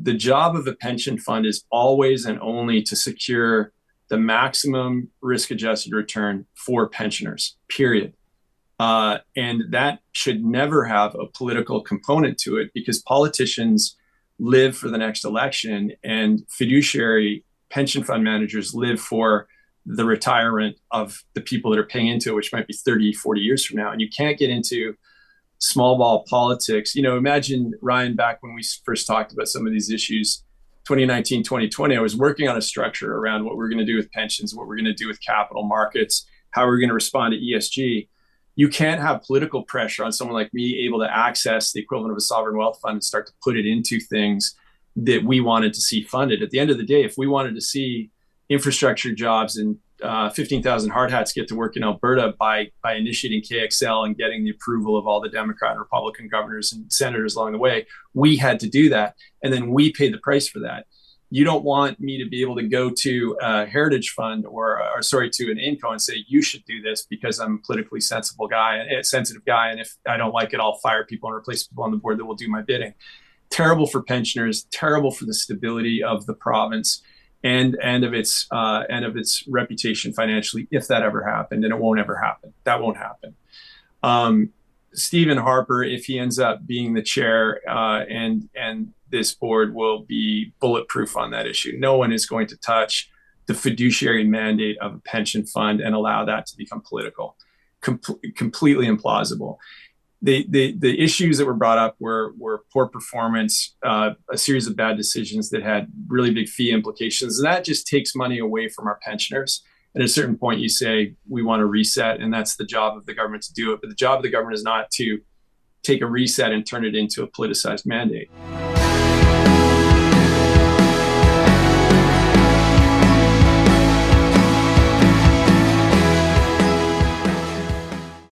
the job of a pension fund is always and only to secure the maximum risk-adjusted return for pensioners, period. And that should never have a political component to it, because politicians live for the next election and fiduciary pension fund managers live for the retirement of the people that are paying into it, which might be 30, 40 years from now. And you can't get into small ball politics. Imagine, Ryan, back when we first talked about some of these issues, 2019, 2020, I was working on a structure around what we're going to do with pensions, what we're going to do with capital markets, how we're going to respond to ESG. You can't have political pressure on someone like me able to access the equivalent of a sovereign wealth fund and start to put it into things that we wanted to see funded. At the end of the day, if we wanted to see infrastructure jobs and 15,000 hard hats get to work in Alberta by initiating KXL and getting the approval of all the Democrat and Republican governors and senators along the way, we had to do that. And then we paid the price for that. You don't want me to be able to go to a heritage fund or to an INCO and say, you should do this because I'm a politically sensitive guy. And if I don't like it, I'll fire people and replace people on the board that will do my bidding. Terrible for pensioners, terrible for the stability of the province and of its reputation financially, if that ever happened. And it won't ever happen. That won't happen. Stephen Harper, if he ends up being the chair, and this board will be bulletproof on that issue. No one is going to touch the fiduciary mandate of a pension fund and allow that to become political. Completely implausible. The issues that were brought up were poor performance, a series of bad decisions that had really big fee implications. And that just takes money away from our pensioners. And at a certain point, you say, we want to reset, and that's the job of the government to do it. But the job of the government is not to take a reset and turn it into a politicized mandate.